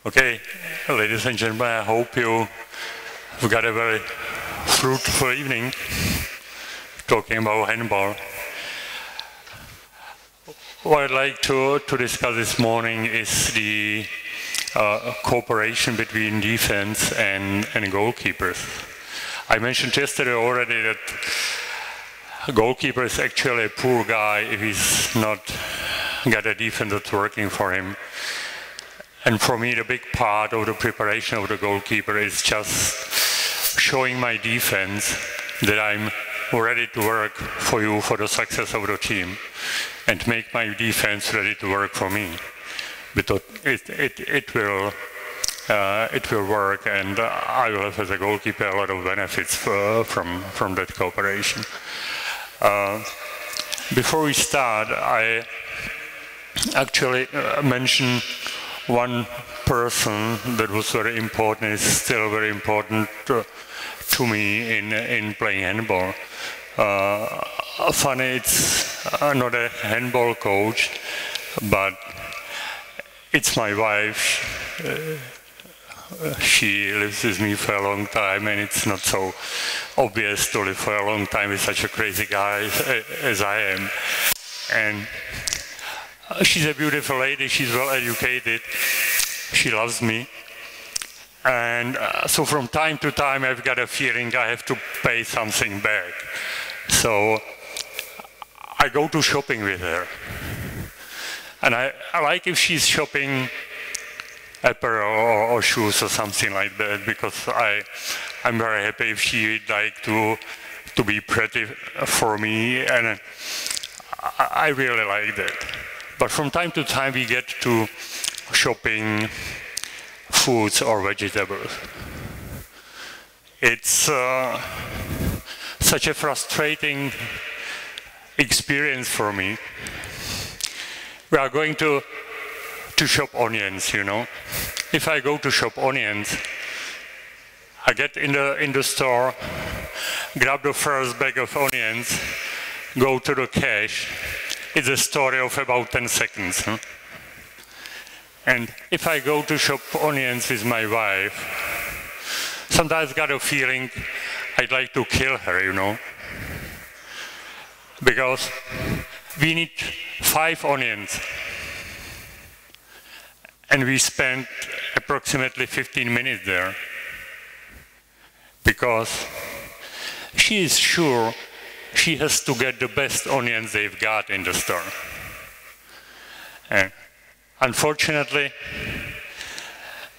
Okay, ladies and gentlemen, I hope you've got a very fruitful evening talking about handball. What I'd like to discuss this morning is the cooperation between defense and goalkeepers. I mentioned yesterday already that a goalkeeper is actually a poor guy if he's not got a defense that's working for him. And for me, the big part of the preparation of the goalkeeper is just showing my defense that I'm ready to work for you, for the success of the team, and make my defense ready to work for me. Because it will work, and I will have as a goalkeeper a lot of benefits from that cooperation. Before we start, I actually mention one person that was very important, is still very important to me in playing handball. Funny, it's not a handball coach, but it's my wife. She lives with me for a long time, and it's not so obvious to live for a long time with such a crazy guy as I am. And she's a beautiful lady, she's well educated, she loves me. And so from time to time I've got a feeling I have to pay something back. So I go to shopping with her. And I like if she's shopping apparel or shoes or something like that, because I'm very happy if she'd like to be pretty for me, and I really like that. But from time to time we get to shopping foods or vegetables. It's such a frustrating experience for me. We are going to shop onions, you know. If I go to shop onions, I get in the store, grab the first bag of onions, go to the cash. It's a story of about 10 seconds. Huh? And if I go to shop onions with my wife, sometimes I got a feeling I'd like to kill her, you know. Because we need 5 onions. And we spent approximately 15 minutes there. Because she is sure she has to get the best onions they've got in the store. And unfortunately,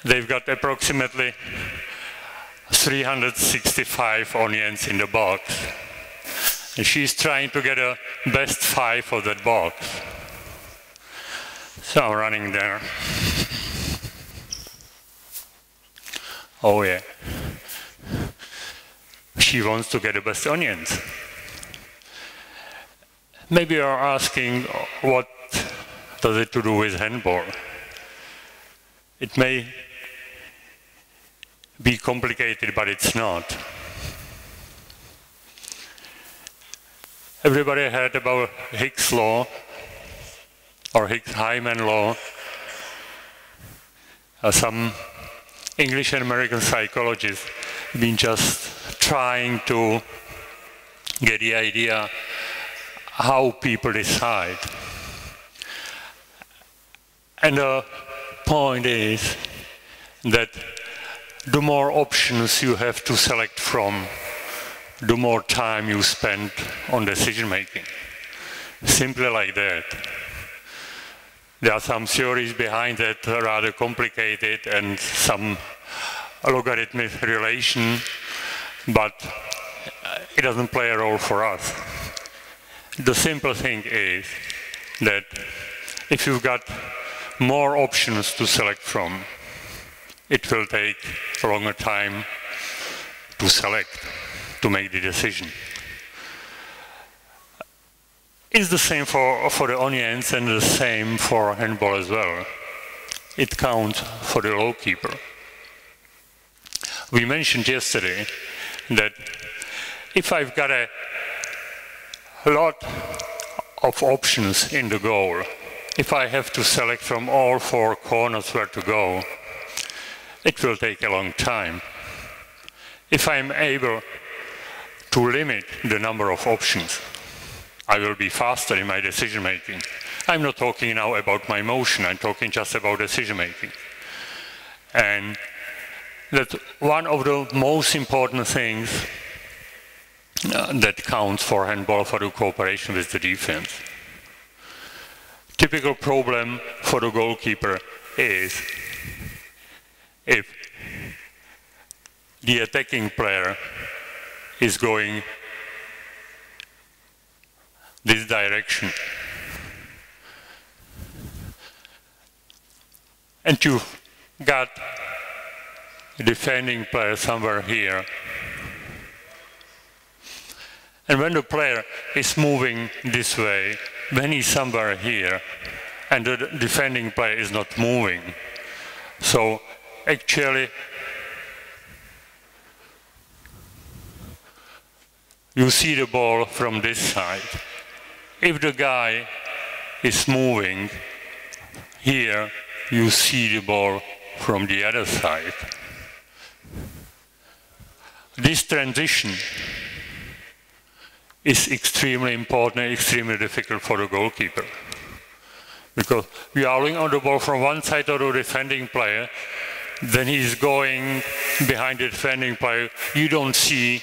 they've got approximately 365 onions in the box. And she's trying to get the best 5 of that box. So I'm running there. Oh yeah. She wants to get the best onions. Maybe you're asking, what does it to do with handball? It may be complicated, but it's not. Everybody heard about Hicks' law, or Hicks-Hyman law. Some English and American psychologists have been just trying to get the idea how people decide. And the point is that the more options you have to select from, the more time you spend on decision making. Simply like that. There are some theories behind that, rather complicated, and some logarithmic relation, but it doesn't play a role for us. The simple thing is that if you've got more options to select from, it will take a longer time to select, to make the decision. It's the same for the onions and the same for handball as well. It counts for the goalkeeper. We mentioned yesterday that if I've got a lot of options in the goal, if I have to select from all 4 corners where to go, it will take a long time. If I'm able to limit the number of options, I will be faster in my decision making. I'm not talking now about my motion, I'm talking just about decision making. And that's one of the most important things that counts for handball, for the cooperation with the defense. Typical problem for the goalkeeper is if the attacking player is going this direction and you got a defending player somewhere here, and when the player is moving this way, when he's somewhere here and the defending player is not moving, so actually you see the ball from this side. If the guy is moving here, you see the ball from the other side. This transition is extremely important and extremely difficult for the goalkeeper. Because we are looking on the ball from one side of the defending player, then he's going behind the defending player, you don't see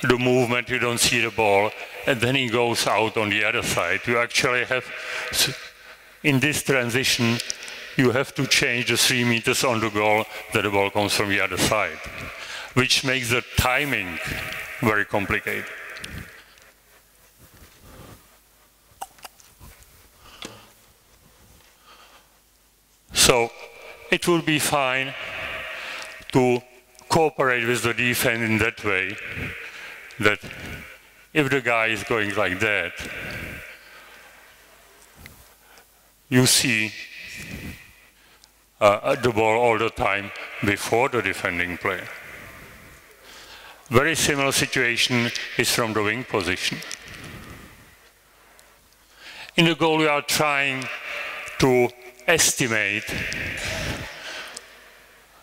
the movement, you don't see the ball, and then he goes out on the other side. You actually have, in this transition, you have to change the 3 meters on the goal that the ball comes from the other side, which makes the timing very complicated. So it would be fine to cooperate with the defense in that way, that if the guy is going like that, you see the ball all the time before the defending player. Very similar situation is from the wing position. In the goal, we are trying to estimate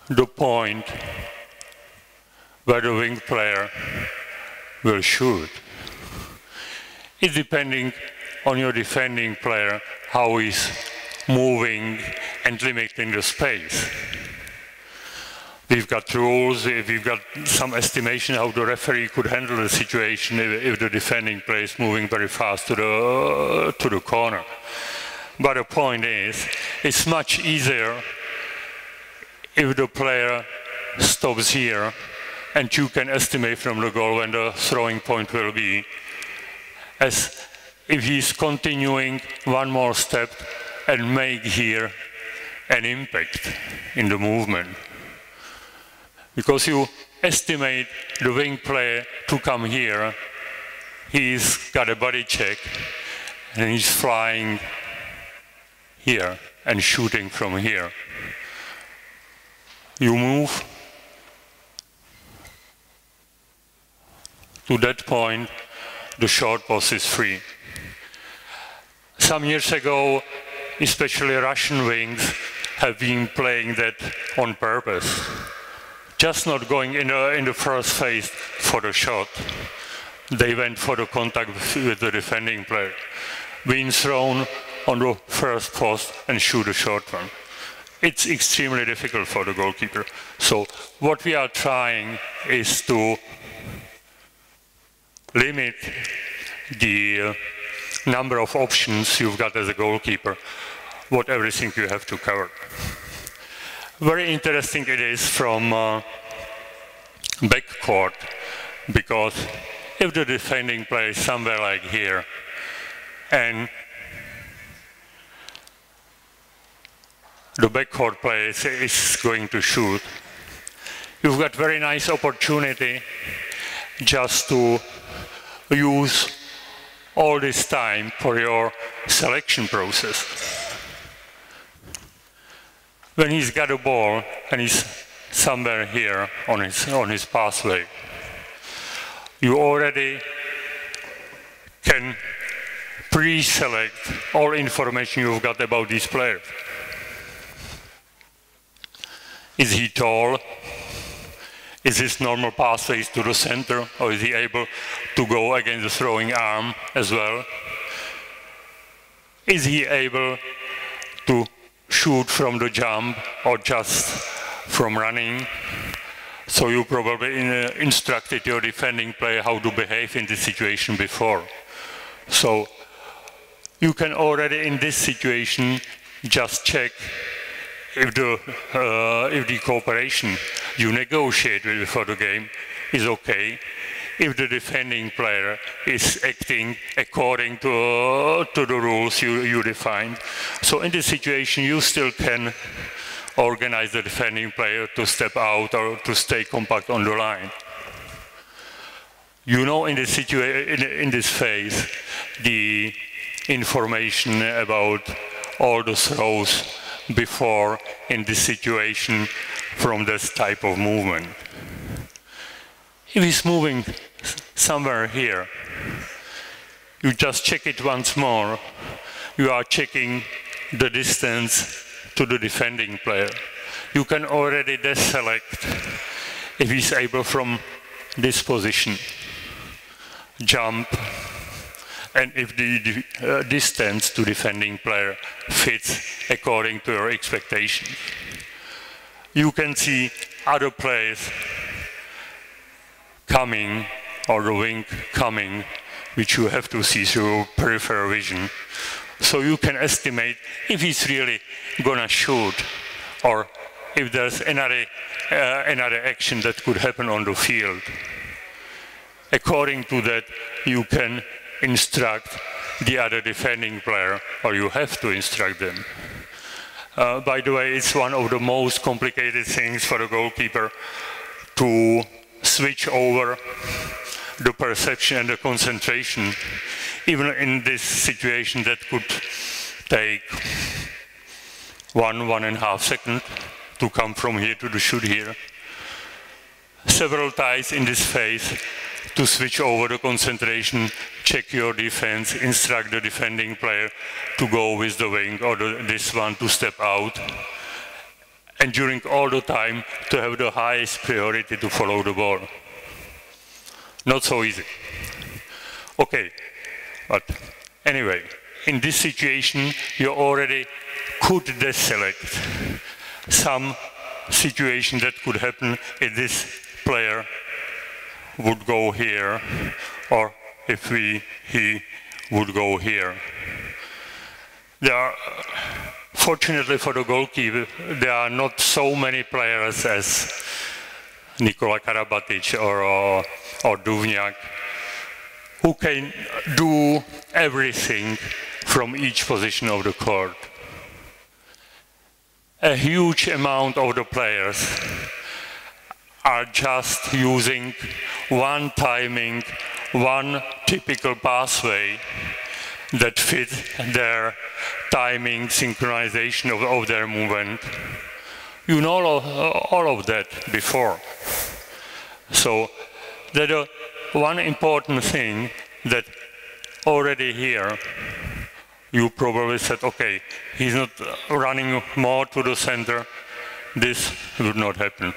the point where the wing player will shoot. It's depending on your defending player how he's moving and limiting the space. We've got rules, we've got some estimation how the referee could handle the situation if the defending player is moving very fast to the corner. But the point is, it's much easier if the player stops here and you can estimate from the goal when the throwing point will be, as if he's continuing one more step and make here an impact in the movement. Because you estimate the wing player to come here, he's got a body check and he's flying here and shooting from here. You move to that point, the short post is free. Some years ago, especially Russian wings have been playing that on purpose. Just not going in the first phase for the shot. They went for the contact with the defending player. Being thrown on the first post and shoot a short one. It's extremely difficult for the goalkeeper. So what we are trying is to limit the number of options you've got as a goalkeeper, what everything you have to cover. Very interesting it is from backcourt, because if the defending player is somewhere like here, and the backcourt player is going to shoot, you've got very nice opportunity just to use all this time for your selection process. When he's got a ball and he's somewhere here on his pathway, you already can pre-select all information you've got about these players. Is he tall? Is his normal pathways to the center, or is he able to go against the throwing arm as well? Is he able to shoot from the jump or just from running? So you probably instructed your defending player how to behave in this situation before. So you can already in this situation just check if the cooperation you negotiate with before the game is okay, if the defending player is acting according to the rules you defined. So in this situation you still can organize the defending player to step out or to stay compact on the line. You know in this phase the information about all the throws before in this situation from this type of movement. If he's moving somewhere here, you just check it once more. You are checking the distance to the defending player. You can already deselect if he's able from this position jump, and if the distance to defending player fits according to your expectation. You can see other players coming, or the wing coming, which you have to see through peripheral vision. So you can estimate if he's really gonna shoot, or if there's another action that could happen on the field. According to that, you can instruct the other defending player, or you have to instruct them. By the way, it's one of the most complicated things for a goalkeeper to switch over the perception and the concentration. Even in this situation that could take 1.5 seconds to come from here to the shoot here. Several times in this phase to switch over the concentration, check your defense, instruct the defending player to go with the wing or this one to step out. And during all the time to have the highest priority to follow the ball. Not so easy. Okay, but anyway, in this situation you already could deselect some situation that could happen if this player would go here, or if he would go here. There are, fortunately for the goalkeeper, there are not so many players as Nikola Karabatic or Duvňák, who can do everything from each position of the court. A huge amount of the players are just using one timing, one typical pathway that fit their timing, synchronization of their movement. You know all of that before. So that one important thing that already here you probably said, okay, he's not running more to the center, this would not happen.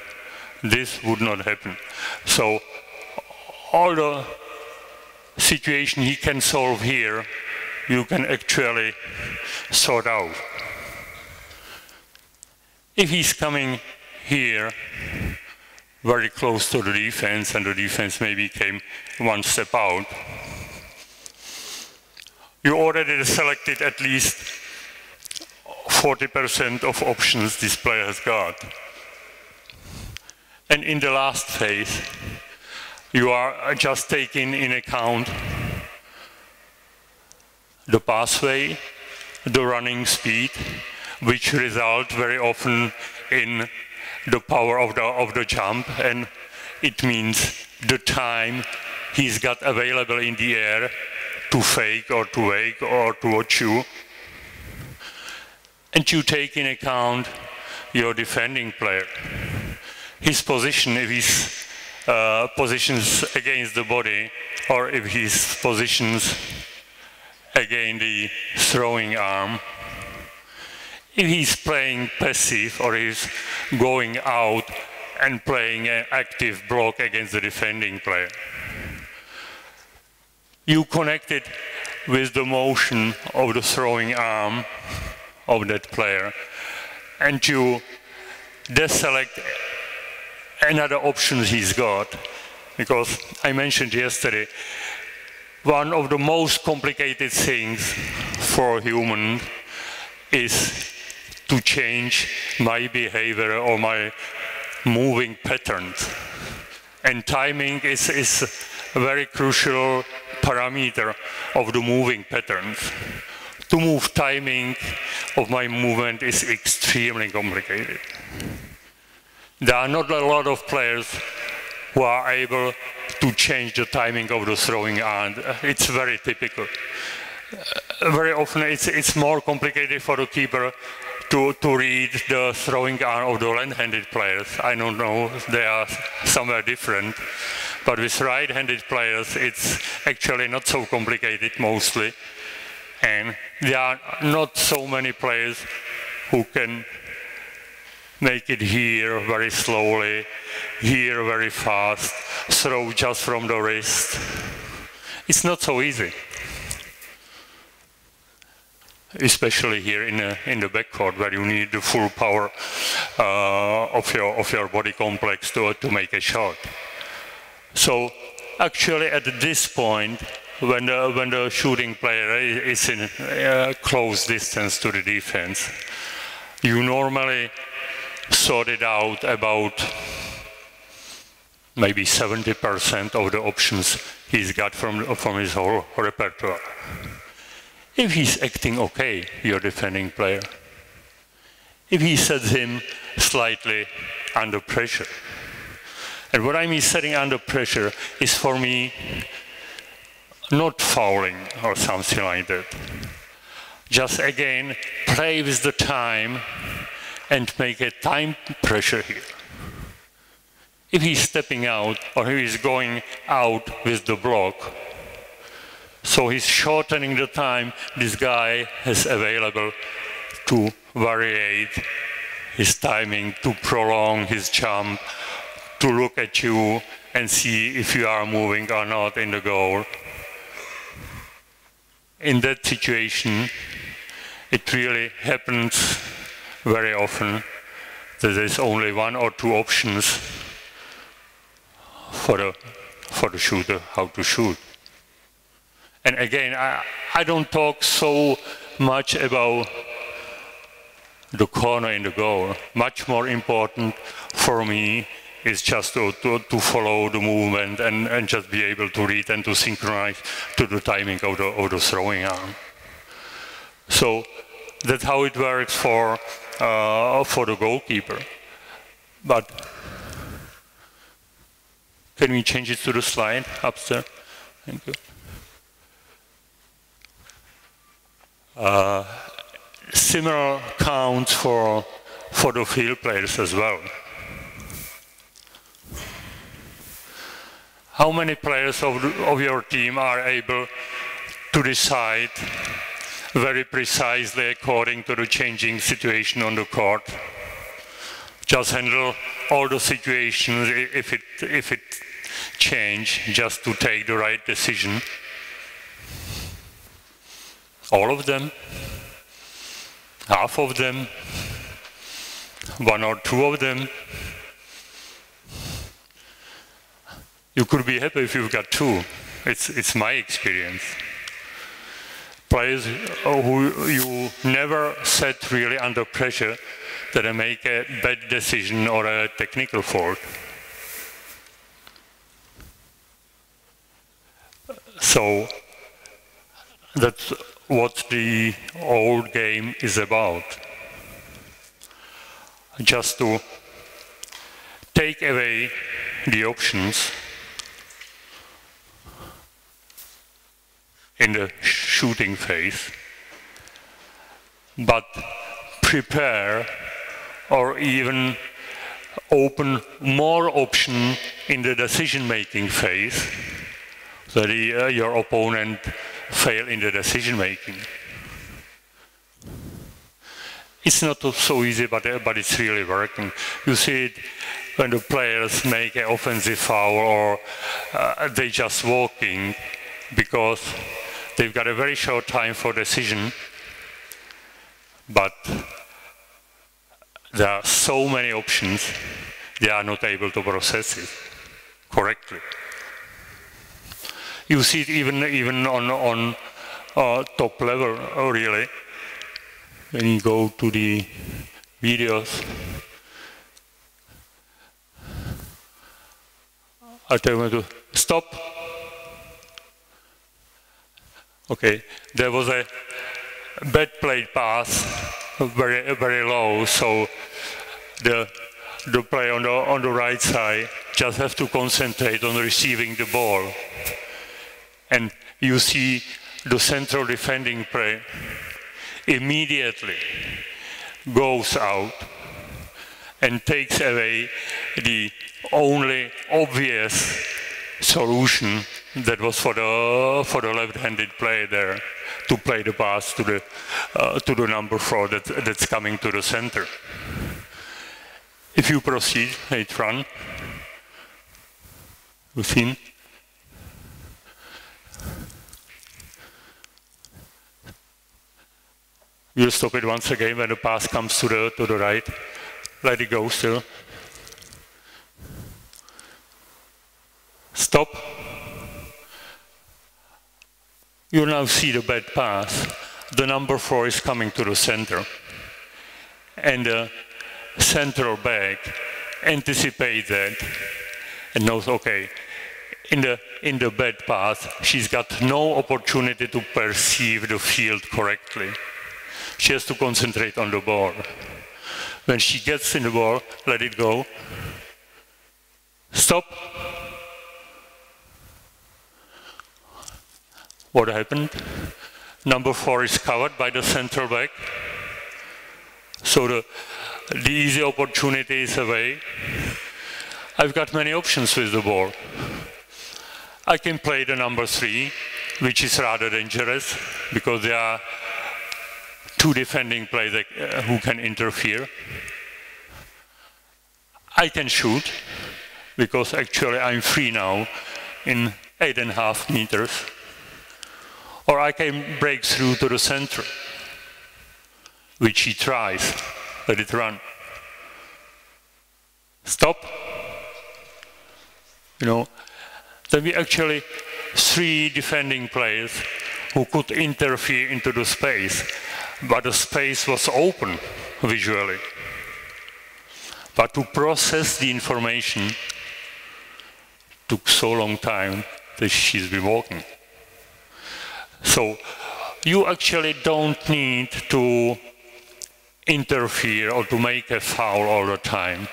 This would not happen. So all the situation he can solve here, you can actually sort out. If he's coming here, very close to the defense, and the defense maybe came one step out, you already selected at least 40% of options this player has got. And in the last phase, you are just taking in account the pathway, the running speed, which result very often in the power of the jump, and it means the time he's got available in the air to fake or to wake or to watch you. And you take in account your defending player. His position, if he's positions against the body, or if he's positions against the throwing arm. If he's playing passive or he's going out and playing an active block against the defending player, you connect it with the motion of the throwing arm of that player, and you deselect another option he's got. Because I mentioned yesterday, one of the most complicated things for a human is to change my behavior or my moving patterns. And timing is a very crucial parameter of the moving patterns. To move timing of my movement is extremely complicated. There are not a lot of players who are able to change the timing of the throwing arm. It's very typical. Very often it's more complicated for the keeper to read the throwing arm of the left-handed players. I don't know, they are somewhere different. But with right-handed players, it's actually not so complicated mostly. And there are not so many players who can make it here very slowly, here very fast, throw just from the wrist. It's not so easy. Especially here in the backcourt, where you need the full power of your body complex to make a shot. So actually at this point, when the shooting player is in close distance to the defense, you normally sort it out about maybe 70% of the options he's got from his whole repertoire. If he's acting okay, your defending player, if he sets him slightly under pressure, and what I mean setting under pressure is for me not fouling or something like that. Just again, play with the time and make a time pressure here. If he's stepping out or he's going out with the block, so he's shortening the time this guy has available to variate his timing, to prolong his jump, to look at you and see if you are moving or not in the goal. In that situation, it really happens very often that there's only one or two options for the shooter how to shoot. And again, I don't talk so much about the corner in the goal. Much more important for me is just to follow the movement and just be able to read and to synchronize to the timing of the throwing arm. So that's how it works for the goalkeeper. But can we change it to the slide up there? Thank you. Similar counts for the field players as well. How many players of your team are able to decide very precisely according to the changing situation on the court? Just handle all the situations if it change, just to take the right decision. All of them? Half of them? One or two of them? You could be happy if you've got two. It's my experience. Players who you never set really under pressure that they make a bad decision or a technical fault. So that's what the old game is about. Just to take away the options in the shooting phase, but prepare or even open more options in the decision-making phase so that your opponent fail in the decision-making. It's not so easy, but it's really working. You see it when the players make an offensive foul or they just walking because they've got a very short time for decision, but there are so many options, they are not able to process it correctly. You see it even on top level, really. When you go to the videos, I tell them to stop. Okay, there was a bad played pass, very low, so the player on the right side just have to concentrate on receiving the ball. And you see the central defending player immediately goes out and takes away the only obvious solution that was for the left-handed player there to play the pass to the number 4 that's coming to the center. If you proceed, it run with him. We'll stop it once again when the pass comes to the right. Let it go still. Stop. You now see the bad pass. The number 4 is coming to the center. And the central back anticipates that and knows, okay, in the bad pass, she's got no opportunity to perceive the field correctly. She has to concentrate on the ball. When she gets in the ball, let it go. Stop. What happened? Number 4 is covered by the central back. So the easy opportunity is away. I've got many options with the ball. I can play the number 3, which is rather dangerous because there are 2 defending players who can interfere. I can shoot because actually I'm free now in 8.5 meters. Or I can break through to the center, which he tries. Let it run. Stop. You know, there were actually 3 defending players who could interfere into the space, but the space was open visually. But to process the information took so long time that she's been walking. So you actually don't need to interfere or to make a foul all the time.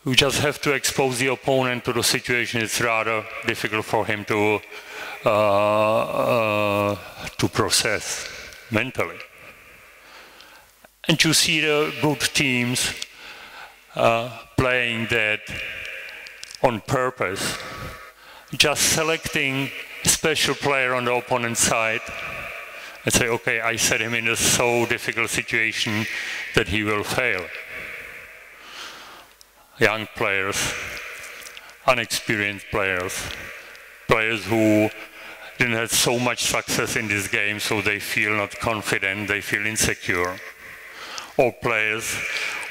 You just have to expose the opponent to the situation. It's rather difficult for him to process mentally. And you see the good teams playing that on purpose, just selecting a special player on the opponent's side and say, okay, I set him in a so difficult situation that he will fail. Young players, unexperienced players, players who didn't have so much success in this game, so they feel not confident, they feel insecure. Or players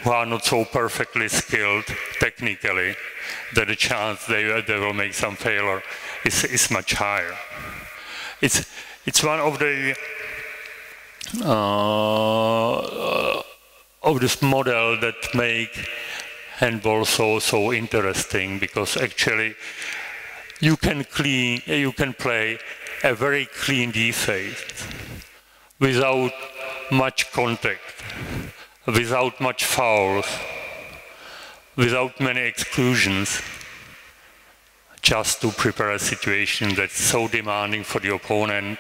who are not so perfectly skilled technically that the chance they will make some failure is much higher. It's one of the of this model that make handball so interesting, because actually you can play a very clean defense without much contact, without much fouls, without many exclusions, just to prepare a situation that's so demanding for the opponent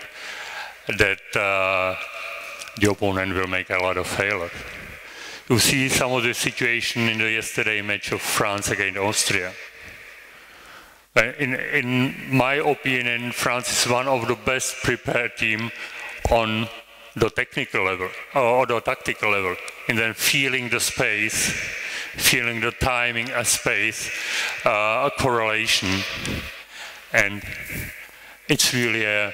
that the opponent will make a lot of failures. You see some of the situation in the yesterday match of France against Austria. In my opinion, France is one of the best prepared teams on the technical level or the tactical level, and then feeling the space, feeling the timing and space, a correlation. And it's really a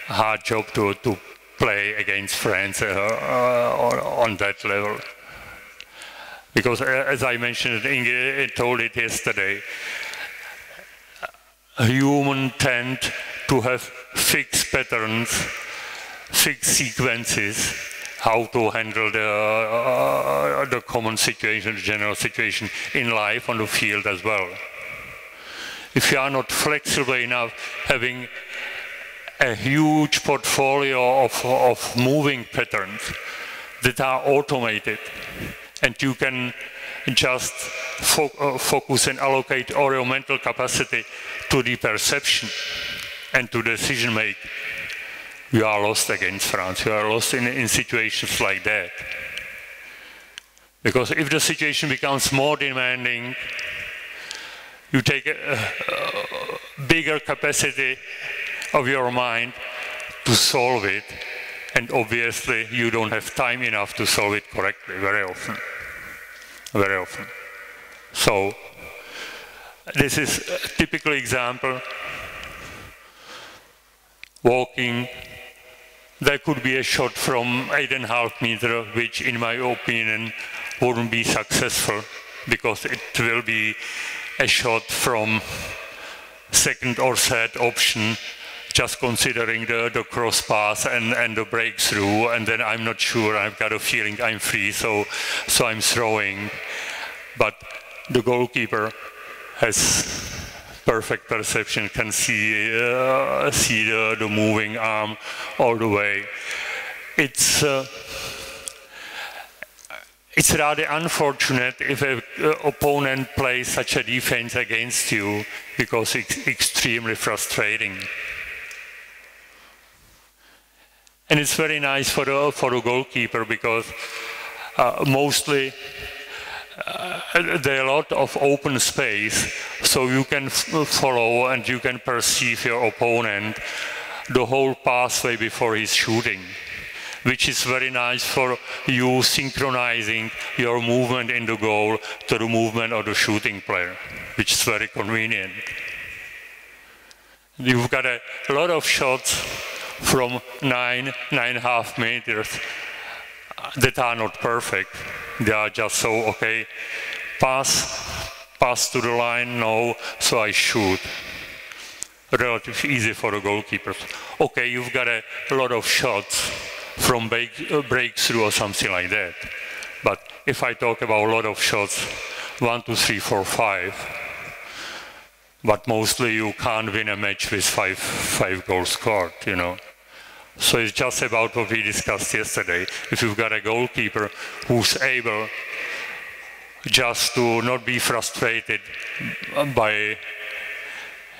hard job to play against friends on that level. Because as I mentioned, Inge told it yesterday, humans tend to have fixed patterns, fixed sequences, how to handle the common situation, the general situation in life, on the field as well. If you are not flexible enough, having a huge portfolio of moving patterns that are automated, and you can just focus and allocate all your mental capacity to the perception and to decision making, you are lost against France. You are lost in situations like that. Because if the situation becomes more demanding, you take a bigger capacity of your mind to solve it, and obviously you don't have time enough to solve it correctly very often. Very often. So this is a typical example. Walking, there could be a shot from 8.5 meters, which in my opinion wouldn't be successful, because it will be a shot from second or third option, just considering the cross pass and the breakthrough, and then I'm not sure, I've got a feeling I'm free, so I'm throwing. But the goalkeeper has perfect perception, can see the moving arm all the way. It's rather unfortunate if an opponent plays such a defense against you, because it's extremely frustrating. And it's very nice for the goalkeeper, because mostly there are a lot of open space, so you can follow and you can perceive your opponent the whole pathway before he's shooting, which is very nice for you synchronizing your movement in the goal to the movement of the shooting player, which is very convenient. You've got a lot of shots from 9.5 meters that are not perfect. They are just so, okay, pass to the line, no, so I shoot. Relatively easy for the goalkeepers. Okay, you've got a lot of shots from breakthrough or something like that. But if I talk about a lot of shots, 1, 2, 3, 4, 5, but mostly you can't win a match with five goals scored, you know. So it's just about what we discussed yesterday. If you've got a goalkeeper who's able just to not be frustrated by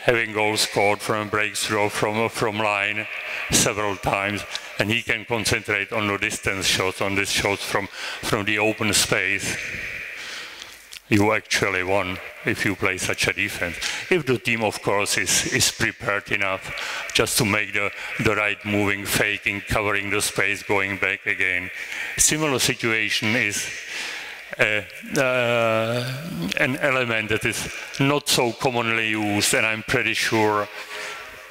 having goals scored from a breakthrough from line several times, and he can concentrate on the distance shots, on these shots from the open space, you actually won if you play such a defense. If the team, of course, is prepared enough just to make the right moving, faking, covering the space, going back again. Similar situation is an element that is not so commonly used, and I'm pretty sure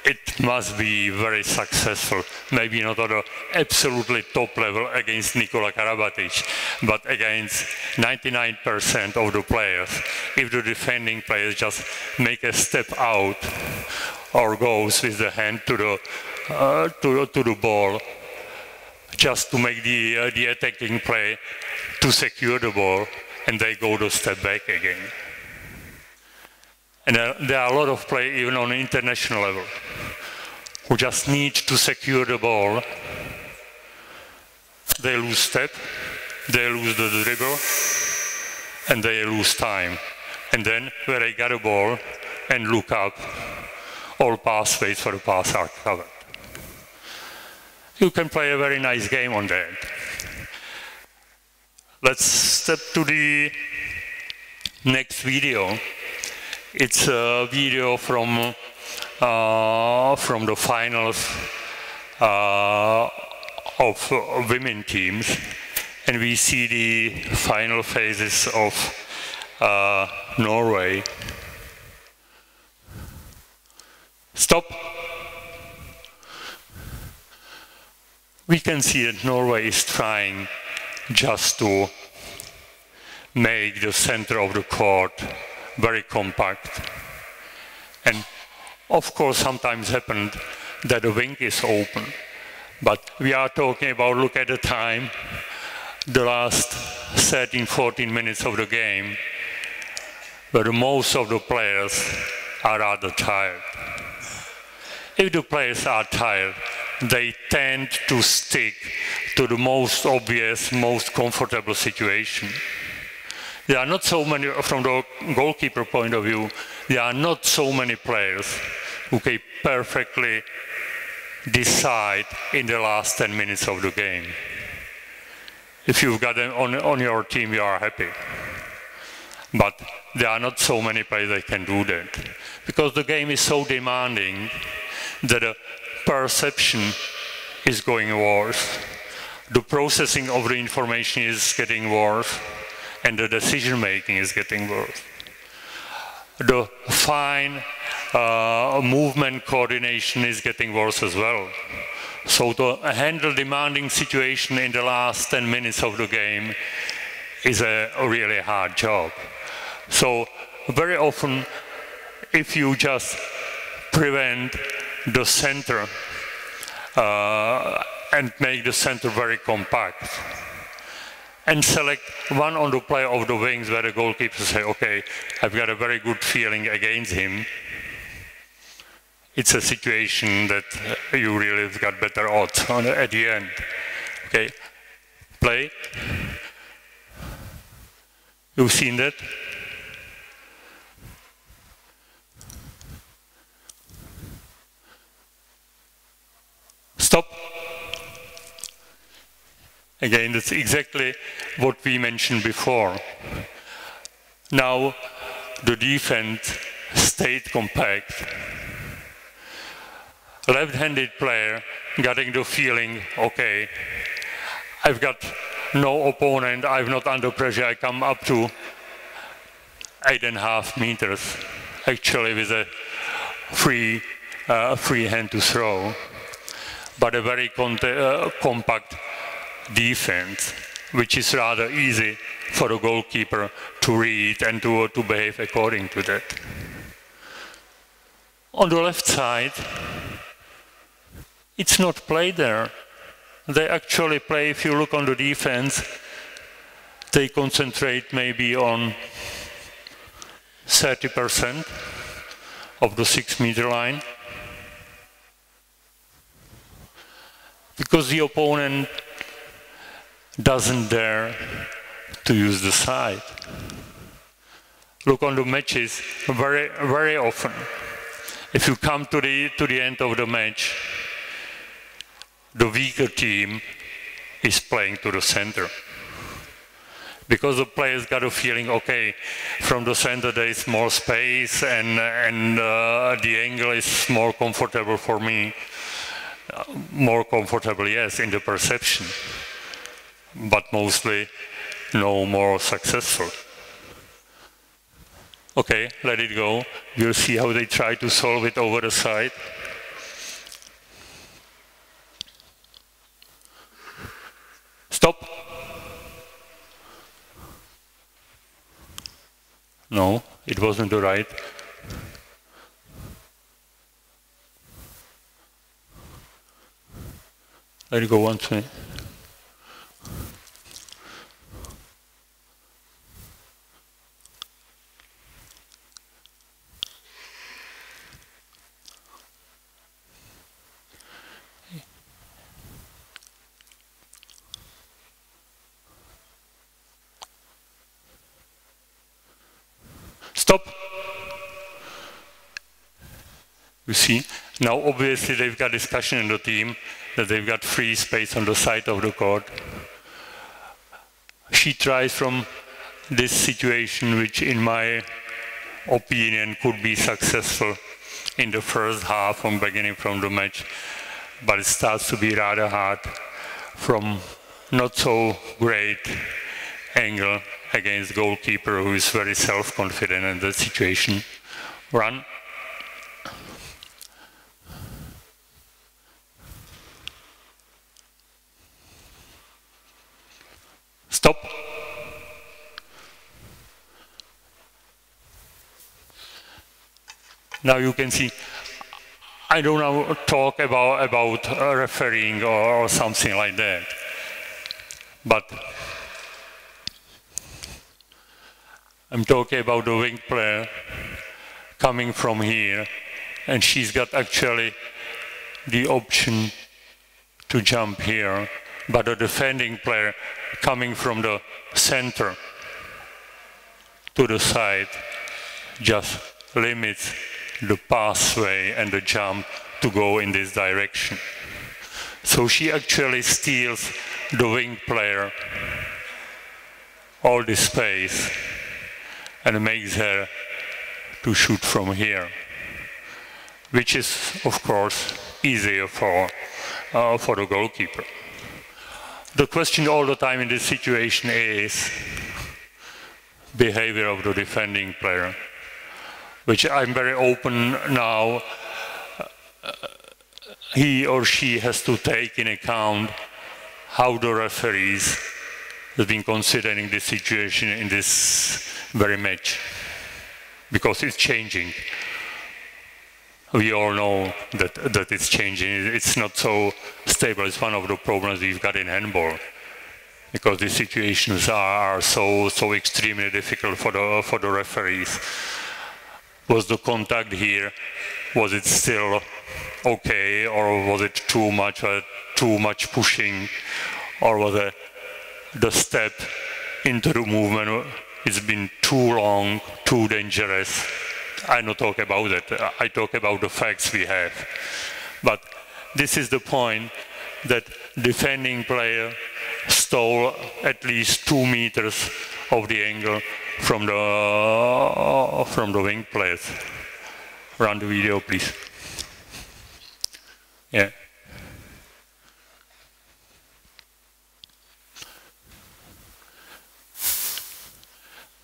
it must be very successful, maybe not at an absolutely top level against Nikola Karabatic, but against 99% of the players. If the defending players just make a step out or goes with the hand to the ball, just to make the attacking play to secure the ball, and they go to step back again. And there are a lot of players, even on an international level, who just need to secure the ball. They lose step, they lose the dribble, and they lose time. And then, when they get a ball and look up, all pathways for the pass are covered. You can play a very nice game on that. Let's step to the next video. It's a video from the finals of women teams, and we see the final phases of Norway. Stop. We can see that Norway is trying just to make the center of the court very compact. And of course, sometimes happened that the wing is open. But we are talking about, look at the time, the last 13, 14 minutes of the game, where most of the players are rather tired. If the players are tired, they tend to stick to the most obvious, most comfortable situation. There are not so many, from the goalkeeper point of view, there are not so many players who can perfectly decide in the last 10 minutes of the game. If you've got them on your team, you are happy. But there are not so many players that can do that. Because the game is so demanding that the perception is going worse. The processing of the information is getting worse, and the decision making is getting worse. The fine movement coordination is getting worse as well. So to handle demanding situation in the last 10 minutes of the game is a really hard job. So very often, if you just prevent the center and make the center very compact, and select one on the player of the wings where the goalkeeper say, okay, I've got a very good feeling against him, it's a situation that you really have got better odds on at the end. Okay, play. You've seen that? Stop. Again, that's exactly what we mentioned before. Now, the defense stayed compact. Left-handed player getting the feeling, okay, I've got no opponent, I'm not under pressure, I come up to 8.5 meters, actually with a free hand to throw, but a very compact defense, which is rather easy for the goalkeeper to read and to behave according to that. On the left side, it's not played there. They actually play, if you look on the defense, they concentrate maybe on 30% of the 6-meter line. Because the opponent doesn't dare to use the side. Look on the matches, very often. If you come to the end of the match, the weaker team is playing to the center. Because the players got a feeling, okay, from the center there is more space and the angle is more comfortable for me. More comfortable, yes, in the perception, but mostly no more successful. Okay, let it go. We'll see how they try to solve it over the side. Stop. No, it wasn't the right. Let it go once more. Stop. You see, now obviously they've got discussion in the team that they've got free space on the side of the court. She tries from this situation, which in my opinion could be successful in the first half from beginning from the match, but it starts to be rather hard from not so great angle against goalkeeper who is very self-confident in that situation. Run. Stop. Now you can see, I don't now talk about refereeing or something like that, but I'm talking about the wing player coming from here, and she's got actually the option to jump here, but the defending player coming from the center to the side just limits the pathway and the jump to go in this direction. So she actually steals the wing player all this space and makes her to shoot from here, which is, of course, easier for the goalkeeper. The question all the time in this situation is behavior of the defending player, which I'm very open now. He or she has to take in account how the referees have been considering this situation in this very match, because it's changing. We all know that it's changing. It's not so stable. It's one of the problems we've got in handball, because the situations are so extremely difficult for the referees. Was the contact here? Was it still okay, or was it too much pushing, or was it the step into the movement? It's been too long, too dangerous. I don't talk about it. I talk about the facts we have. But this is the point, that defending player stole at least 2 meters of the angle from the wing players. Run the video, please. Yeah.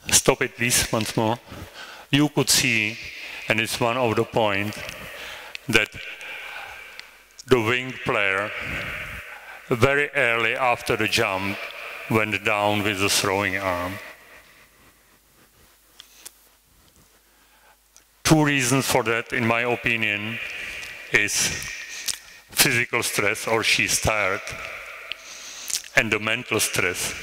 Stop it, please, once more. You could see, and it's one of the points, that the wing player very early after the jump went down with the throwing arm. 2 reasons for that, in my opinion, is physical stress, or she's tired, and the mental stress.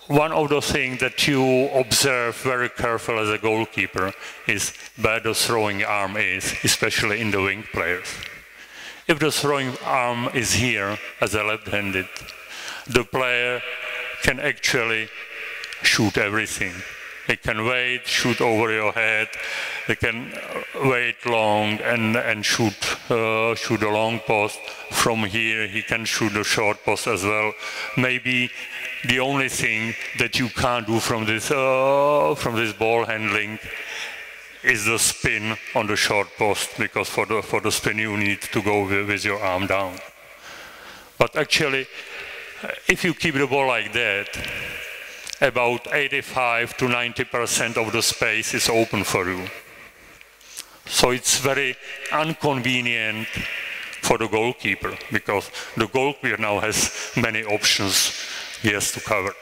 One of the things that you observe very carefully as a goalkeeper is where the throwing arm is, especially in the wing players. If the throwing arm is here as a left-handed, the player can actually shoot everything. They can wait, shoot over your head, they can wait long and shoot the long post. From here he can shoot the short post as well. Maybe the only thing that you can't do from this ball handling is the spin on the short post, because for the spin you need to go with your arm down. But actually, if you keep the ball like that, about 85 to 90% of the space is open for you. So it's very inconvenient for the goalkeeper, because the goalkeeper now has many options he has to cover.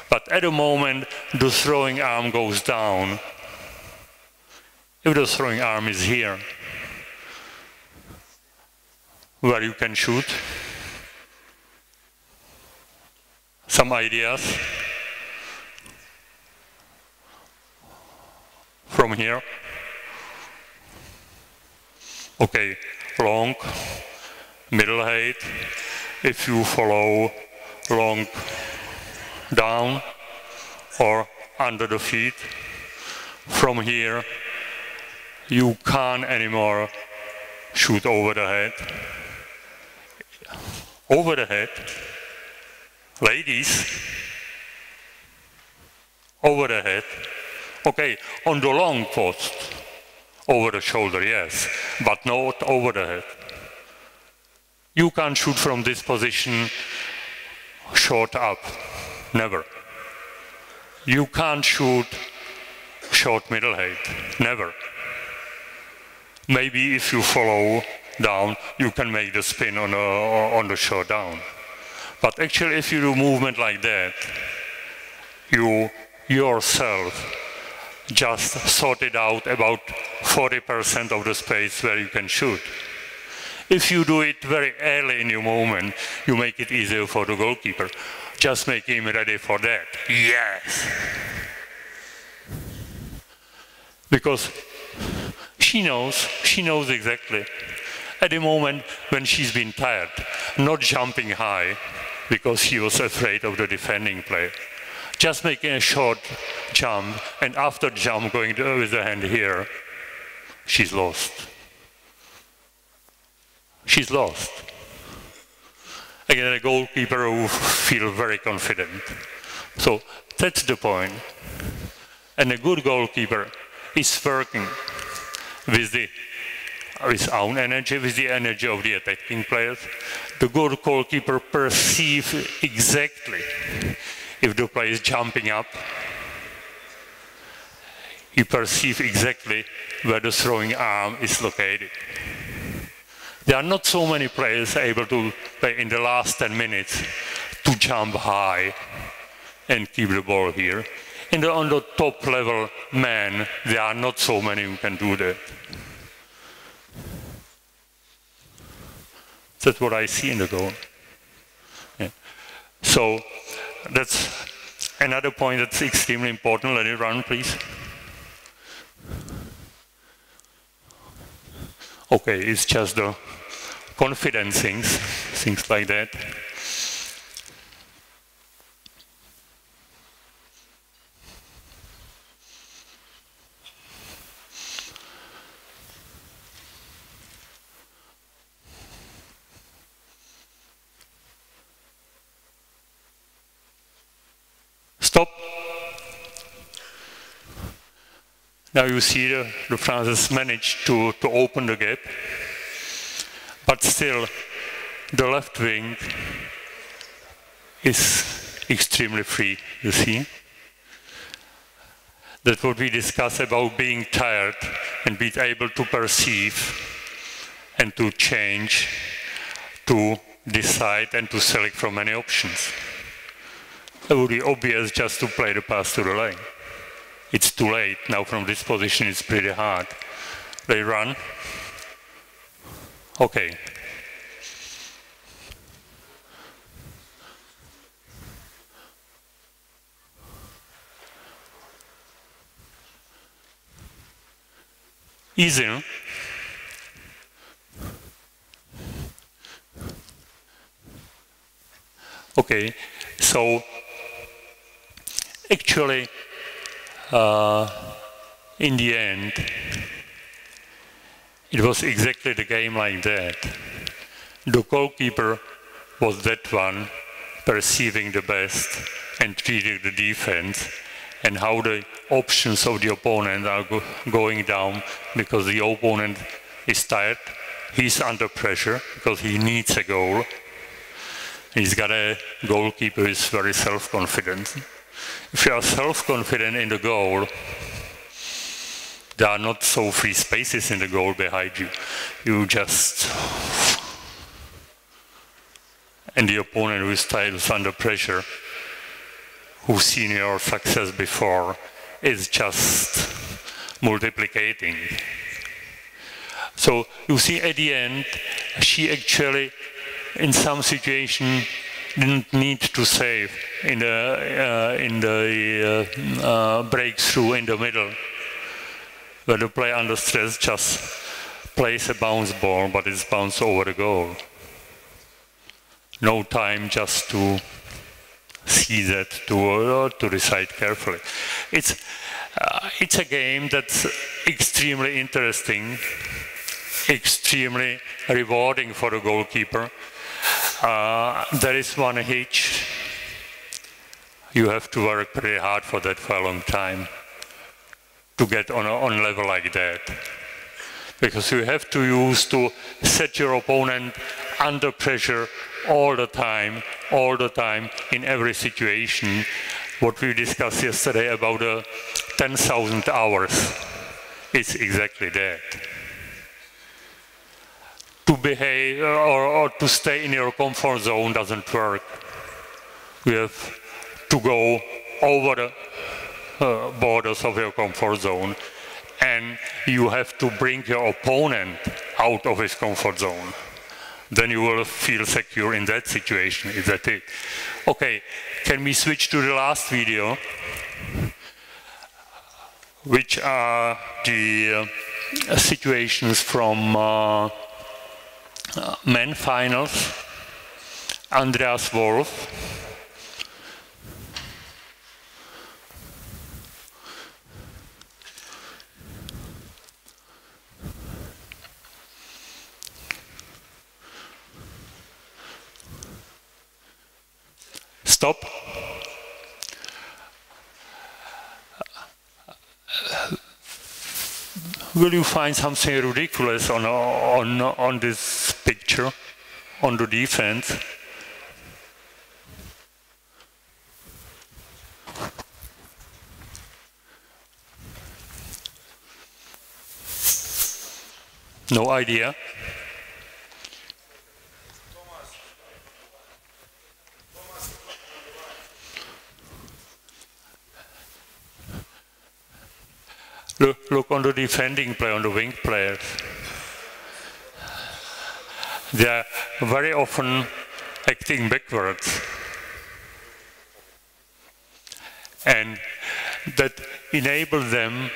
But at the moment the throwing arm goes down, if the throwing arm is here, where you can shoot, some ideas? From here. Okay, long, middle height. If you follow long down or under the feet, from here you can't anymore shoot over the head. Over the head, ladies, over the head. Okay, on the long post, over the shoulder, yes, but not over the head. You can't shoot from this position short up, never. You can't shoot short middle height, never. Maybe if you follow down, you can make the spin on the short down. But actually, if you do movement like that, you yourself just sorted out about 40% of the space where you can shoot. If you do it very early in your movement, you make it easier for the goalkeeper. Just make him ready for that. Yes! Because she knows exactly. At the moment when she's been tired, not jumping high, because she was afraid of the defending player. Just making a short jump, and after jump going with the hand here, she's lost. She's lost. Again, a goalkeeper who feels very confident. So that's the point. And a good goalkeeper is working with his own energy, with the energy of the attacking players. The good goalkeeper perceives exactly if the player is jumping up. He perceives exactly where the throwing arm is located. There are not so many players able to play in the last 10 minutes to jump high and keep the ball here. And on the top level men, there are not so many who can do that. That's what I see in the goal. Yeah. So that's another point that's extremely important. Let it run, please. Okay, it's just the confidence things like that. Stop. Now you see the France's managed to open the gap, but still the left wing is extremely free, you see. That's what we discussed about being tired and being able to perceive and to change, to decide and to select from many options. It would be obvious just to play the pass to the lane. It's too late. Now from this position it's pretty hard. They run. Okay. Easy, no? Okay, so actually in the end it was exactly the game like that. The goalkeeper was that one perceiving the best and treating the defense and how the options of the opponent are going down because the opponent is tired, he's under pressure because he needs a goal. He's got a goalkeeper who is very self-confident. If you are self-confident in the goal, there are not so free spaces in the goal behind you. You just... And the opponent who is tired, is under pressure, who's seen your success before, is just multiplicating. So you see at the end, she actually, in some situation, didn't need to save in the breakthrough in the middle, where the player under stress just plays a bounce ball, but it's bounced over the goal. No time just to see that, to decide carefully. It's a game that's extremely interesting, extremely rewarding for the goalkeeper. There is one hitch. You have to work pretty hard for that for a long time to get on a level like that. Because you have to set your opponent under pressure all the time, in every situation. What we discussed yesterday about the 10,000 hours is exactly that. To behave or to stay in your comfort zone doesn't work. You have to go over the borders of your comfort zone, and you have to bring your opponent out of his comfort zone. Then you will feel secure in that situation. Is that it? Okay, can we switch to the last video, which are the situations from men finals. Andreas Wolf. Stop. Will you find something ridiculous on this picture, on the defense? No idea? Look on the defending player, on the wing players. They are very often acting backwards. And that enables them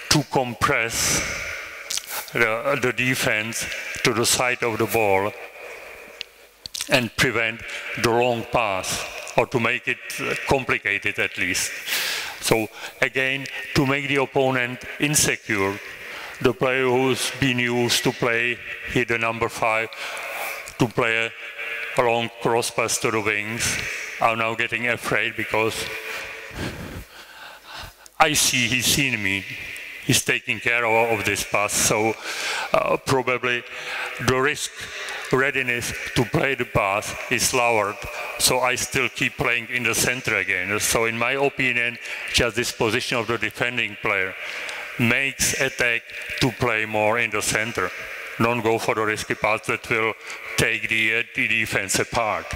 to compress the defense to the side of the ball and prevent the long pass, or to make it complicated at least. So again, to make the opponent insecure, the player who's been used to play here the number 5, to play a long cross pass to the wings, are now getting afraid because I see he's seen me. He's taking care of this pass, so probably the risk readiness to play the pass is lowered, so I still keep playing in the center again. So in my opinion, just this position of the defending player makes attack to play more in the center. Don't go for the risky pass that will take the defense apart.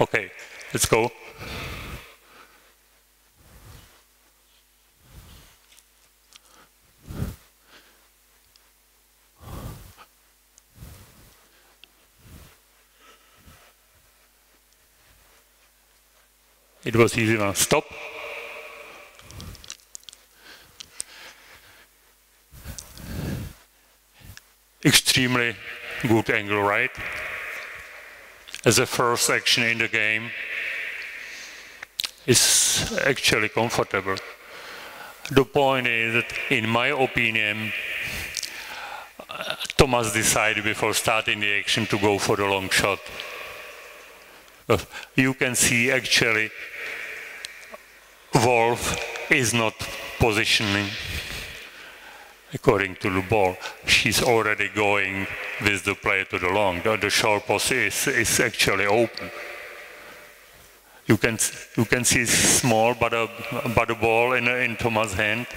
Okay, let's go. It was easy now. Stop. Extremely good angle, right? As a first action in the game, is actually comfortable. The point is that, in my opinion, Thomas decided before starting the action to go for the long shot. You can see actually Wolf is not positioning according to the ball. She's already going with the play to the long. The short post is actually open. You can see it's small, but the ball in Thomas' hand,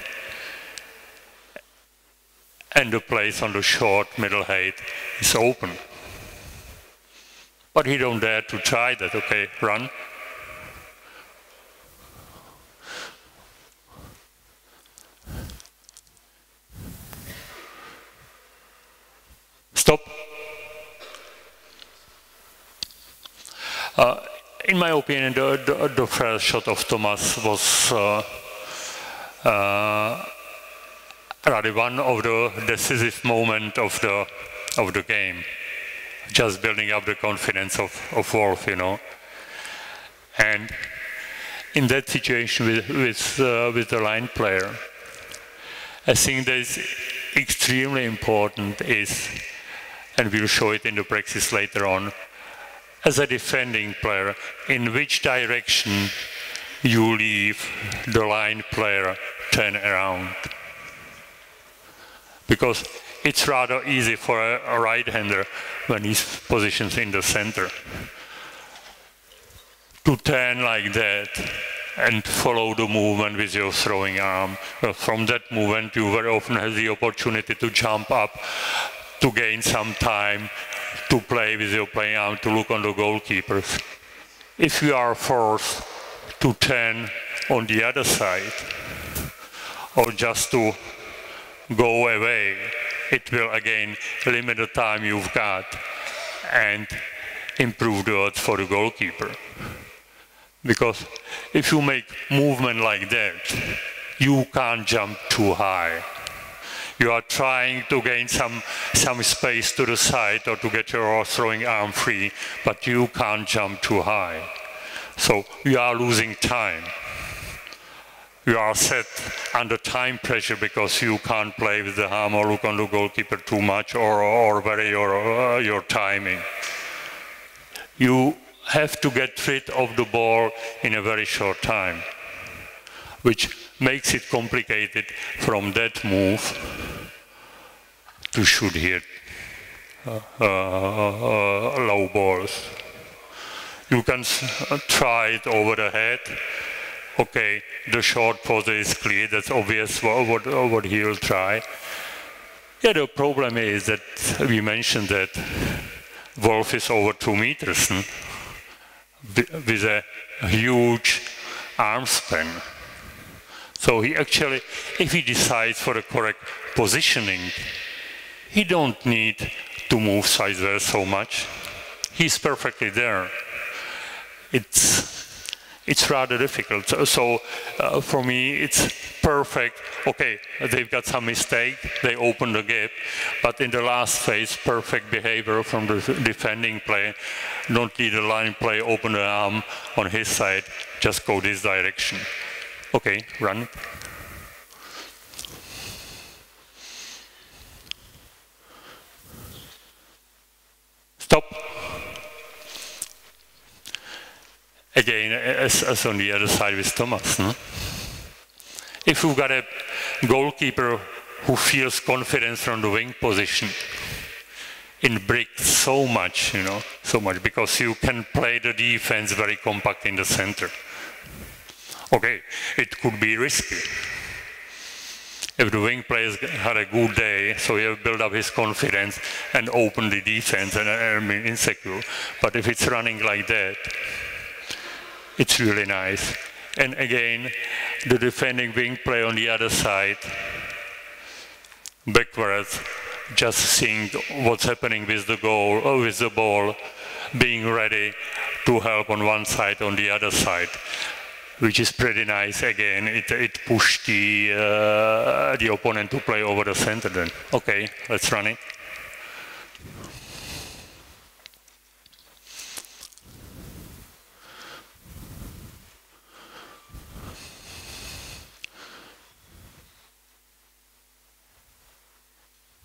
and the place on the short middle height is open. But he don't dare to try that. Okay, run. Stop. In my opinion, the first shot of Thomas was rather one of the decisive moments of the game. Just building up the confidence of Wolf, you know. And in that situation with the line player, I think that is extremely important is, and we'll show it in the practice later on, as a defending player, in which direction you leave the line player turn around. Because it's rather easy for a right-hander when he's positioned in the center to turn like that and follow the movement with your throwing arm. From that movement, you very often have the opportunity to jump up, to gain some time, to play with your playing arm, to look on the goalkeepers. If you are forced to turn on the other side, or just to go away, it will again limit the time you've got and improve the odds for the goalkeeper. Because if you make movement like that, you can't jump too high. You are trying to gain some space to the side or to get your throwing arm free, but you can't jump too high. So you are losing time. You are set under time pressure because you can't play with the arm or look on the goalkeeper too much or vary your timing. You have to get rid of the ball in a very short time, which makes it complicated from that move to shoot here low balls. You can try it over the head. Okay, the short pose is clear, that's obvious what he will try. Yeah, the problem is that we mentioned that Wolf is over 2 meters with a huge arm span. So he actually, if he decides for the correct positioning, he don't need to move sideways so much. He's perfectly there. It's rather difficult. So for me, it's perfect. Okay, they've got some mistake, they open the gap, but in the last phase, perfect behavior from the defending player. Don't lead the line play, open the arm on his side, just go this direction. Okay, run. Stop. Again, as on the other side with Thomas. No? If you've got a goalkeeper who feels confidence from the wing position, it breaks so much, because you can play the defense very compact in the center. Okay, it could be risky. If the wing player had a good day, so he build up his confidence and open the defense and insecure. But if it's running like that, it's really nice. And again, the defending wing player on the other side, backwards, just seeing what's happening with the goal or with the ball, being ready to help on one side, on the other side, which is pretty nice. Again, it pushed the opponent to play over the center then. Okay, let's run it.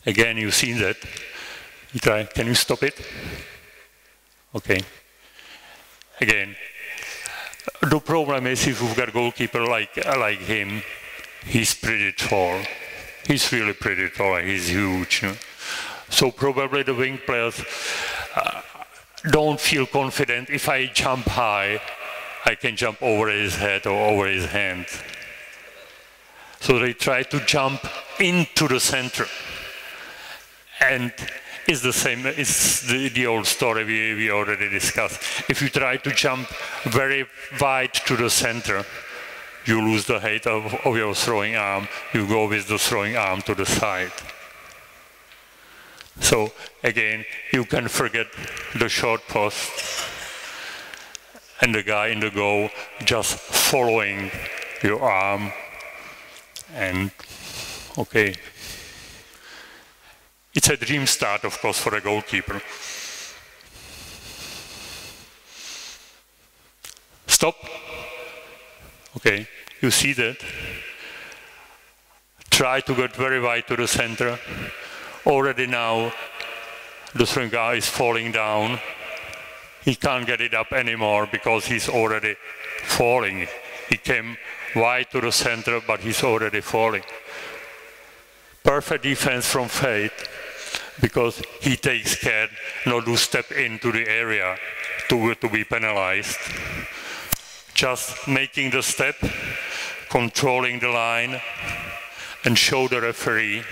Again, you've seen that. You try. Can you stop it? Okay. Again, the problem is if you've got a goalkeeper like him, he's pretty tall. He's really pretty tall. He's huge. So probably the wing players don't feel confident. If I jump high, I can jump over his head or over his hand. So they try to jump into the center. And it's the same, it's the old story we already discussed. If you try to jump very wide to the center, you lose the height of your throwing arm. You go with the throwing arm to the side. So again, you can forget the short post and the guy in the goal just following your arm. And okay. It's a dream start, of course, for a goalkeeper. Stop. Okay, you see that? Try to get very wide to the center. Already now, the throwing guy is falling down. He can't get it up anymore because he's already falling. He came wide to the center, but he's already falling. perfect defense from fate, because he takes care not to step into the area to be penalized. Just making the step, controlling the line, and show the referee,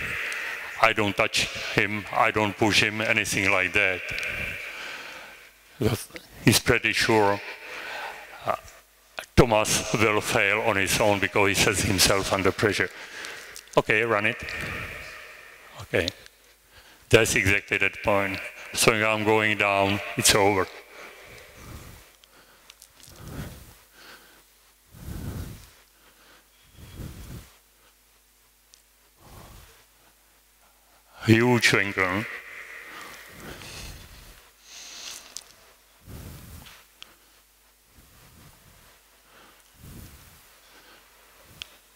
I don't touch him, I don't push him, anything like that. He's pretty sure Thomas will fail on his own because he sets himself under pressure. Okay, run it. Okay. That's exactly that point. So I'm going down, it's over. Huge angle.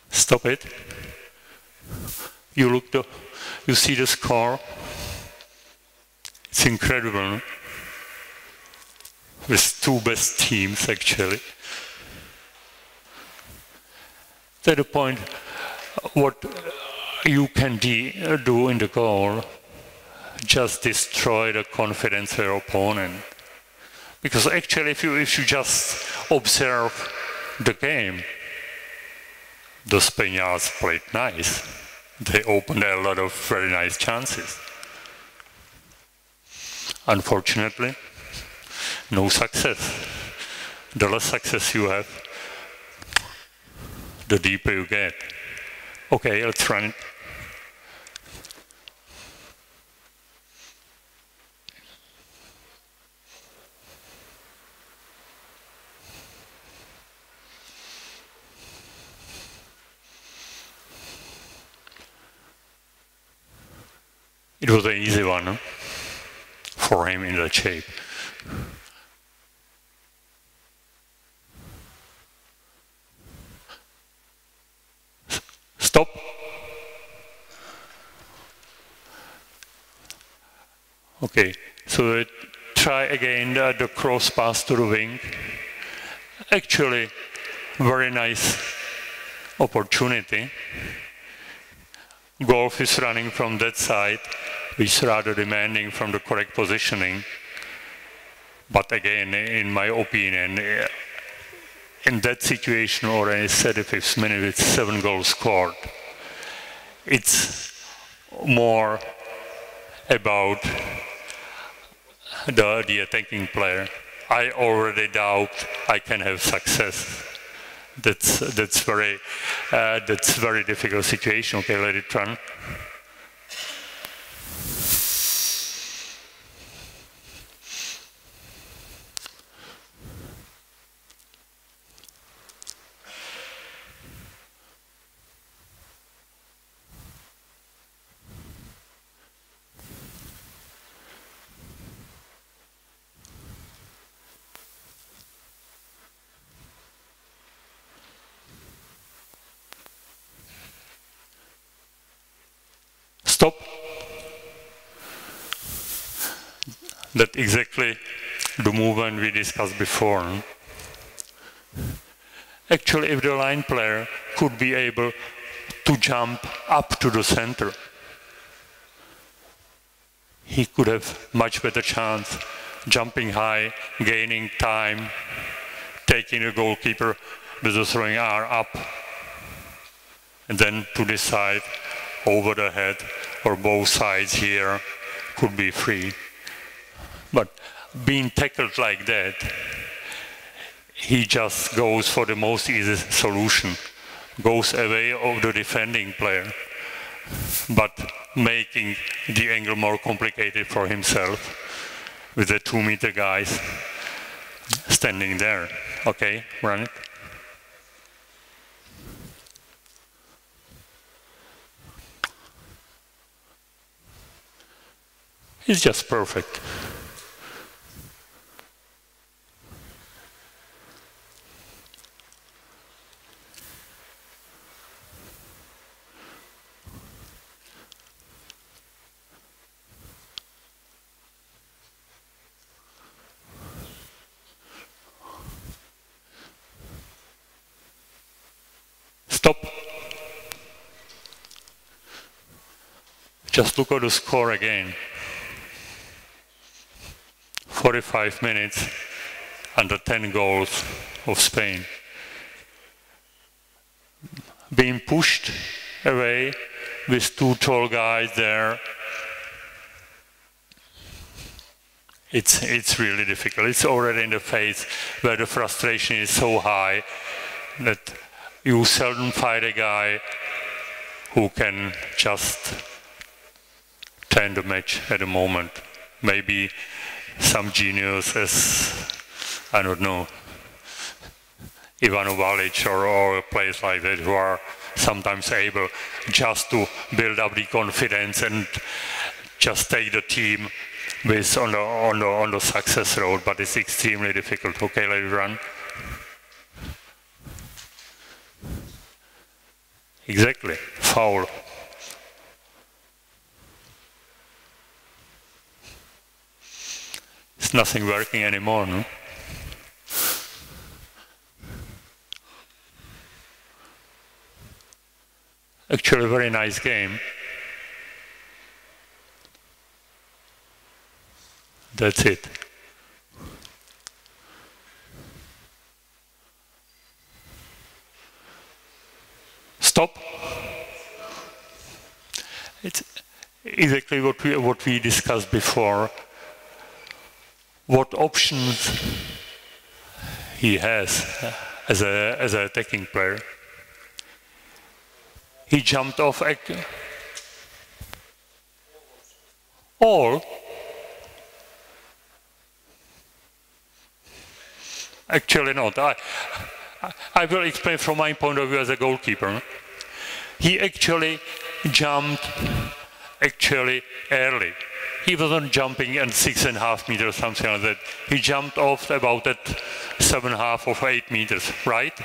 Stop it. You see the score. It's incredible. With two best teams, actually. To the point, what you can do in the goal, just destroy the confidence of your opponent. Because actually, if you just observe the game, the Spaniards played nice. They opened a lot of very nice chances. Unfortunately, no success. The less success you have, the deeper you get. Okay, let's run it. It was an easy one, huh? For him in that shape. Stop. Okay, so try again the cross pass to the wing. Actually, very nice opportunity. Golf is running from that side, which is rather demanding from the correct positioning. But again, in my opinion, in that situation, or in 35th minute with 7 goals scored, it's more about the attacking player. I already doubt I can have success. That's very difficult situation. Okay, let it run. Stop. That's exactly the movement we discussed before. Actually, if the line player could be able to jump up to the center, he could have much better chance jumping high, gaining time, taking the goalkeeper with the throwing arm up, and then to this side, over the head, or both sides here, could be free. But being tackled like that, he just goes for the most easy solution, goes away of the defending player, but making the angle more complicated for himself with the 2-meter guys standing there. Okay, run it. It's just perfect. Stop. Just look at the score again. 45 minutes under 10 goals of Spain. Being pushed away with two tall guys there, it's really difficult. It's already in the phase where the frustration is so high that you seldom find a guy who can just turn the match at the moment. Maybe some genius as, I don't know, Ivano Valic or a place like that who are sometimes able just to build up the confidence and just take the team with on the success road, but it's extremely difficult. Okay, let it run. Exactly, foul. It's nothing working anymore, no? Actually, a very nice game. That's it. Stop. It's exactly what we discussed before. What options he has as an attacking player. He jumped off all. Actually not. I will explain from my point of view as a goalkeeper. He actually jumped early. He wasn't jumping at 6.5 meters, something like that. He jumped off about at 7.5 or 8 meters, right?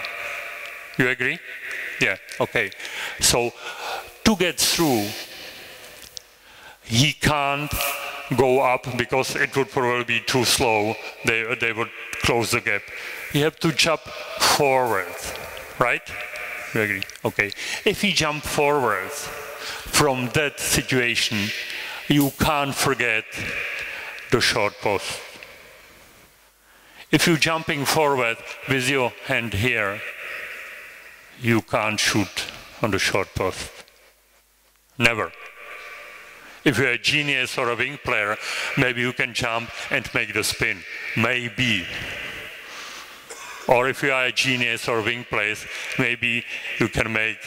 You agree? Yeah, okay. So to get through, he can't go up because it would probably be too slow. They would close the gap. You have to jump forward, right? You agree? Okay. If he jumps forward from that situation, you can't forget the short post. If you're jumping forward with your hand here, you can't shoot on the short post. Never. If you're a genius or a wing player, maybe you can jump and make the spin. Maybe. Or if you are a genius or wing player, maybe you can make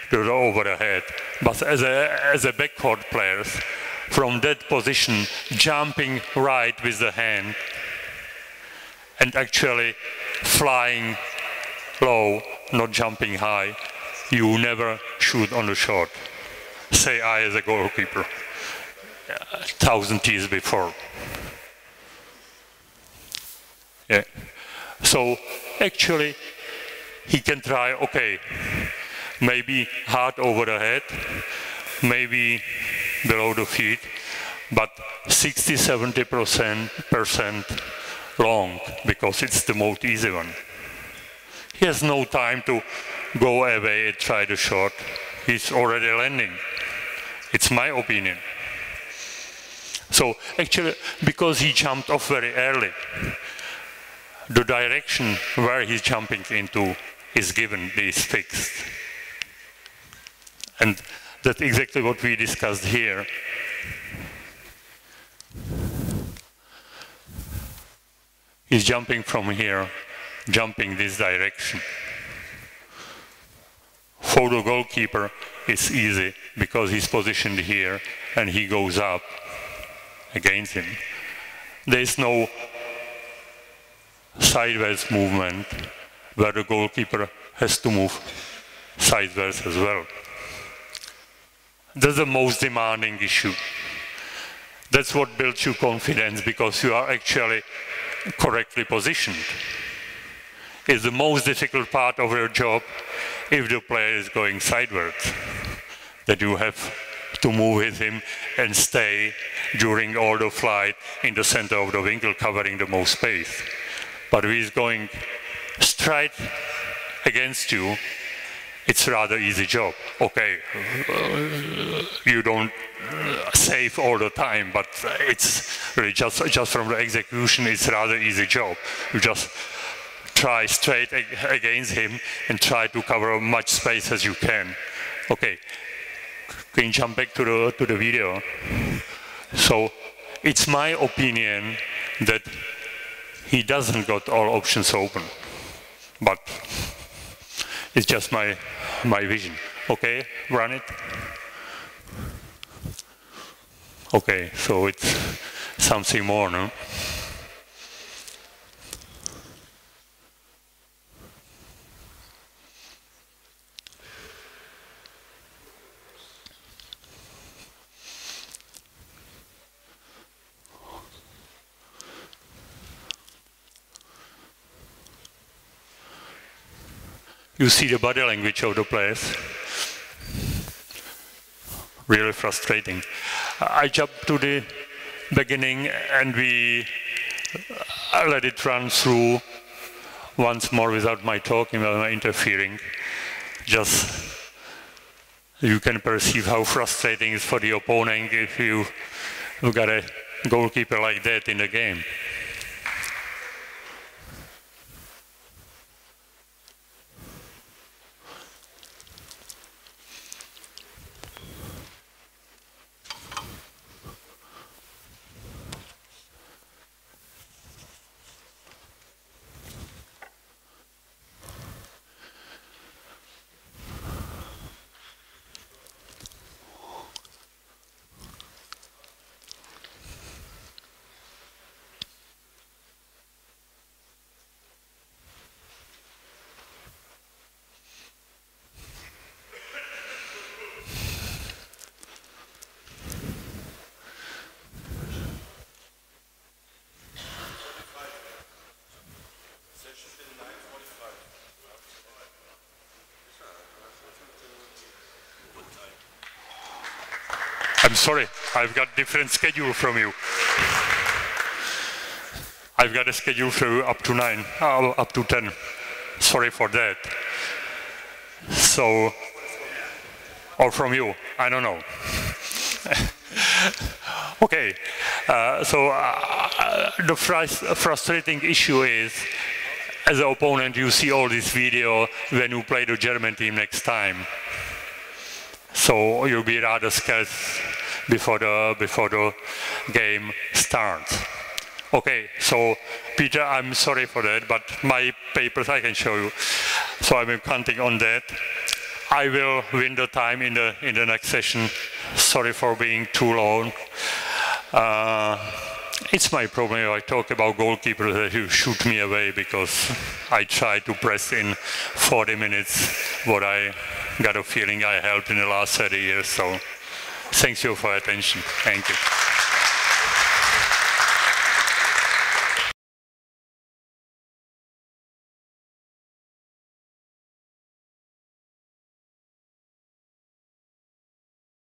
the over the head. But as a backcourt player, from that position, jumping right with the hand and actually flying low, not jumping high, you never shoot on the shot. Say I as a goalkeeper, 1,000 years before. Yeah. So actually, he can try, okay, maybe hard over the head, maybe below the feet, but 60–70% long, because it's the most easy one. He has no time to go away and try the shot. He's already landing. It's my opinion. So actually, because he jumped off very early, the direction where he's jumping into is given, is fixed. And that's exactly what we discussed here. He's jumping from here, jumping this direction. For the goalkeeper, it's easy because he's positioned here and he goes up against him. There's no sideways movement where the goalkeeper has to move sideways as well. That's the most demanding issue. That's what builds you confidence, because you are actually correctly positioned. It's the most difficult part of your job if the player is going sideways, that you have to move with him and stay during all the flight in the center of the winkle, covering the most space. But if he's going straight against you, it's a rather easy job. Okay, you don't save all the time, but it's really just from the execution, it's a rather easy job. You just try straight against him and try to cover as much space as you can. Okay, can you jump back to the video? So it's my opinion that he doesn't got all options open, but it's just my vision. Okay, run it. Okay, so it's something more, no? You see the body language of the players. Really frustrating. I jumped to the beginning and we let it run through once more without my talking, without my interfering. Just you can perceive how frustrating it is for the opponent if you got a goalkeeper like that in the game. I'm sorry, I've got different schedule from you. I've got a schedule for you up to 9, up to 10. Sorry for that. So, or from you, I don't know. Okay, the frustrating issue is, as an opponent, you see all this video when you play the German team next time. So you'll be rather scared before the game starts. Okay, so Peter, I'm sorry for that, but my papers I can show you. So I'm counting on that. I will win the time in the next session. Sorry for being too long. It's my problem if I talk about goalkeepers that you shoot me away because I try to press in 40 minutes what I got a feeling I helped in the last 30 years. So thanks you for your attention. Thank you.